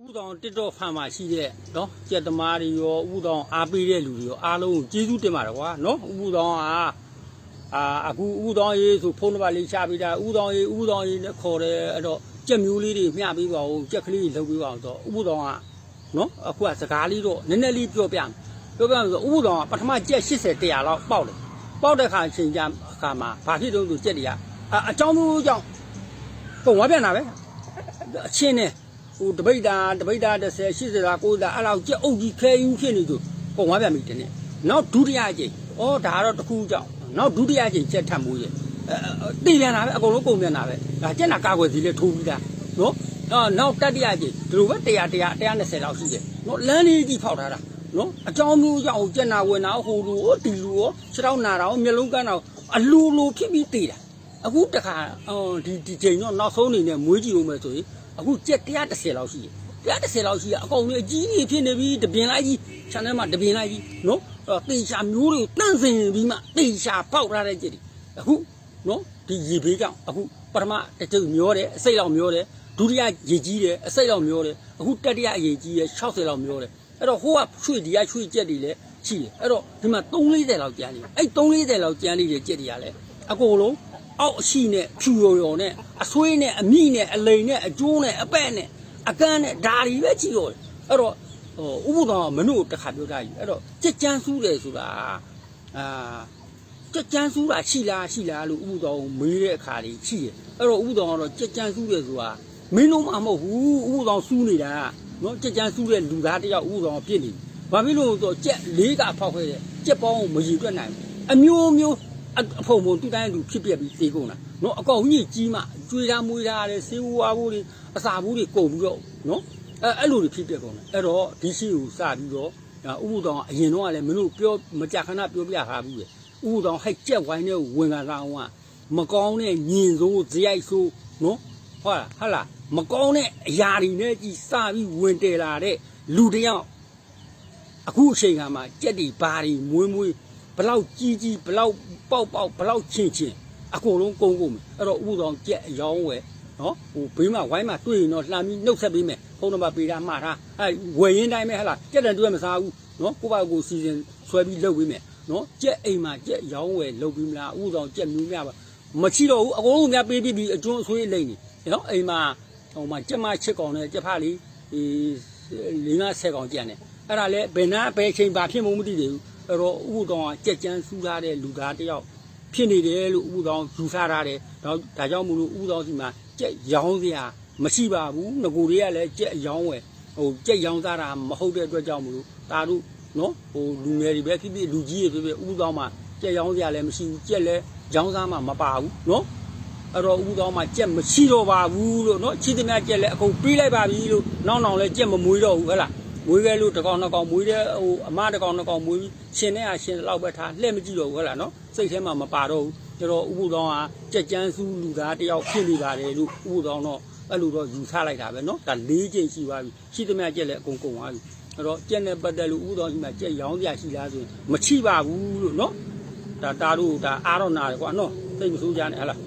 ဥတောင်တစ်တော့ဖန်မှာရှိတဲ့နော်ကြက်သမားတွေရောဥတောင်အားပေးတဲ့လူတွေရောအားလုံးကျေးဇူးတင်ပါတယ်ကွာနော်ဥတောင်အခုဥတောင်ရေးဆိုဖုန်းနံပါတ်လေးချပေးတာဥတောင်ရေးနဲ့ခေါ်တယ်အဲ့တော့ကြက်မျိုးလေးတွေမျှပေးပါဦးကြက်ကလေးလှုပ်ပေးပါဦးဆိုဥတောင်ကနော်အခုကစကားလေးတော့နည်းနည်းလေးပြောပြမယ်ဆိုဥတောင်ကပထမကြက်80 100လောက်ပေါက်တယ်ပေါက်တဲ့ခါချိန်ကြအခါမှာဘာဖြစ်တော့ဆိုကြက်တွေကအကြောင်းမျိုးကြောင့်ကုန်သွားပြန်တာပဲအချင်းနဲ့ဟိုတပိတ်တာ30 80လား90လားအဲ့လောက်ကြက်အုပ်ကြီးခဲယူဖြစ်နေသူကုန်သွားပြန်ပြီတဲ့နောက်ဒုတိယအကြိမ်ဒါကတော့တစ်ခုကြောင့်နောက်ဒုတိယအကြိမ်ကြက်ထပ်မိုးရဲ့တည်ပြန်တာပဲအကုန်လုံးကုန်ပြန်တာပဲဒါကြက်နာကာကွယ်စီလဲထိုးပြီးသားနော်နောက်တတိယအကြိမ်ဒီလိုပဲ100 120လောက်ရှိတယ်နော်လမ်းလေးကြီးဖောက်ထားတာနော်အကြောင်းမျိုးကြောင့်ကြက်နာဝင်တာဟိုလူဒီလူရောခြေထောက်နာတာမျက်လုံးကန်းတာအလိုဖြစ်ပြီးတည်တာအခုတခါဒီချိန်တော့နောက်ဆုံးအနေနဲ့မွေးကြည့်ဦးမယ်ဆိုရင်အခုကြက်110လောက်ရှိတယ်110လောက်ရှိရအကောင်ကြီးအကြီးကြီးဖြစ်နေပြီတပင်လိုက်ကြီးခြံထဲမှာတပင်လိုက်ကြီးနော်တေချာမျိုးတွေတန့်စင်ပြီးမှတေချာပေါက်ထားတဲ့ကြက်တွေအခုနော်ဒီရေဘေးကြောင့်အခုပထမတစ်ကျုပ်မျောတယ်အစိတ်လောက်မျောတယ်ဒုတိယရေကြီးတယ်အစိတ်လောက်မျောတယ်အခုတတိယအရေကြီးရ60လောက်မျောတယ်အဲ့တော့ဟိုကရွှေဒီကရွှေကြက်တွေလည်းရှိတယ်အဲ့တော့ဒီမှာ340လောက်ကျန်နေအဲ့340လောက်ကျန်နေတဲ့ကြက်တွေကလည်းအကုန်လုံးအောက်အရှိနဲ့ဖြူရော်နဲ့အဆွေးနဲ့အမိနဲ့အလိန်နဲ့အကျိုးနဲ့အပဲ့နဲ့အကန်းနဲ့ဓာရီပဲကြည့်ရောအဲ့တော့ဥပဒေမနို့တခါပြောတာကြီးအဲ့တော့ကြက်ကြမ်းစူးတယ်ဆိုတာကြက်ကြမ်းစူးတာရှိလားလို့ဥပဒေမေးတဲ့အခါလေးရှိတယ်အဲ့တော့ဥပဒေကတော့ကြက်ကြမ်းစူးတယ်ဆိုတာမင်းလုံးမမဟုတ်ဘူးဥပဒေစူးနေတာနော်ကြက်ကြမ်းစူးတဲ့လူသားတယောက်ဥပဒေပြစ်နေဘာဖြစ်လို့ဆိုတော့ကြက်၄ကဖောက်ခဲ့တဲ့ကြက်ပေါင်းကိုမရည်တွက်နိုင်ဘူးအမျိုးအဖုံဖုံတူတိုင်းတူဖြစ်ပြပြီးသေးကုန်တာနော်အကောင်ကြီးကြီးမှကျွေးထားမွေးထားတယ်ဆေးဝါးဘူးတွေအစာဘူးတွေကုန်ပြီးတော့နော်အဲ့လိုတွေဖြစ်ပြကုန်တယ်အဲ့တော့ဒီရှိကိုစပြီးတော့ဥပဒေအရင်တော့ကလည်းမင်းတို့ပြောမကြခဏပြောပြထားဘူးလေဥပဒေဟိုက်ကြက်ဝိုင်းနဲ့ဝင်လာအောင်ကမကောင်းတဲ့ညင်စိုးဇရိုက်ဆိုးနော်ဟုတ်လားမကောင်းတဲ့အရာတွေနဲ့ကြီးစပြီးဝင်တယ်လာတဲ့လူတယောက်အခုအချိန်ကမှကြက်တွေဘာတွေမွေးဘလောက်ကြီးဘလောက်ပေါက်ဘလောက်ချင်းအကုန်လုံးကုန်မယ်အဲ့တော့ဥပဒေကြက်အယောင်းဝယ်နော်ဟိုဘေးမှာဝိုင်းမှာတွေ့ရင်တော့လှမ်းပြီးနှုတ်ဆက်ပေးမယ်ဖုန်းနံပါတ်ပေးတာမှားထားဝယ်ရင်တိုင်းပဲဟလားကြက်တန်တွေ့မစားဘူးနော်ကိုယ့်ဘာကိုစီစဉ်ဆွဲပြီးလုပ်ပေးမယ်နော်ကြက်အိမ်မှာကြက်ရောင်းဝယ်လုပ်ပြီးမလားဥပဒေကြက်မျိုးများပါမရှိတော့ဘူးအကုန်လုံးများပေးပြီးအကျွန်းအဆွေးလိမ့်နေနော်အိမ်မှာဟိုမှာကြက်မချစ်ကောင်နဲ့ကြက်ဖလေး50ကောင်ကြက်နေအဲ့ဒါလဲဘယ်နာဘယ်ချိန်ဘာဖြစ်မှမသိသေးဘူးအဲ့တော့ဥပဒေကကြက်ကြမ်းစူးထားတဲ့လူသားတယောက်ဖြစ်နေတယ်လို့ဥပဒေယူဆထားတယ်ဒါကြောင့်မို့လို့ဥပဒေစီမှာကြက်ရောင်းစရာမရှိပါဘူးငကိုတွေကလည်းကြက်ရောင်းဝယ်ဟိုကြက်ရောင်းစားတာမဟုတ်တဲ့အတွက်ကြောင့်မို့လို့ဒါတို့နော်ဟိုလူငယ်တွေပဲဖြစ်ဖြစ်လူကြီးတွေဖြစ်ဖြစ်ဥပဒေမှာကြက်ရောင်းစရာလည်းမရှိဘူးကြက်လည်းရောင်းစားမှမပါဘူးနော်အဲ့တော့ဥပဒေမှာကြက်မရှိတော့ပါဘူးလို့နော်ချစ်သမျှကြက်လည်းအကုန်ပေးလိုက်ပါပြီလို့နောက်လည်းကြက်မမွေးတော့ဘူးဟဲ့လားမွေးခဲ့လို့တစ်ကောင်နှစ်ကောင်မွေးတဲ့ဟိုအမတစ်ကောင်နှစ်ကောင်မွေးပြီးရှင်တဲ့ဟာရှင်လောက်ပဲထားလှည့်မကြည့်တော့ဘူးဟဲ့လားနော်စိတ်ထဲမှာမပါတော့ဘူးကျတော့ဥပုသောကကြက်ကြမ်းစူးလူသားတယောက်ဖြစ်နေပါတယ်လို့ဥပုသောတော့အဲ့လိုတော့ယူဆလိုက်တာပဲနော်ဒါ၄ကျိန်ရှိသွားပြီရှိသမျှကြက်လည်းအကုန်ကုန်သွားပြီအဲ့တော့ကြက်နဲ့ပတ်သက်လို့ဥပုသောရှိမှကြက်ရောင်းပြရှိလားဆိုရင်မချိပါဘူးလို့နော်ဒါတို့ဒါအားတော့နာတယ်ကွာနော်စိတ်မဆိုးကြနဲ့ဟဲ့လား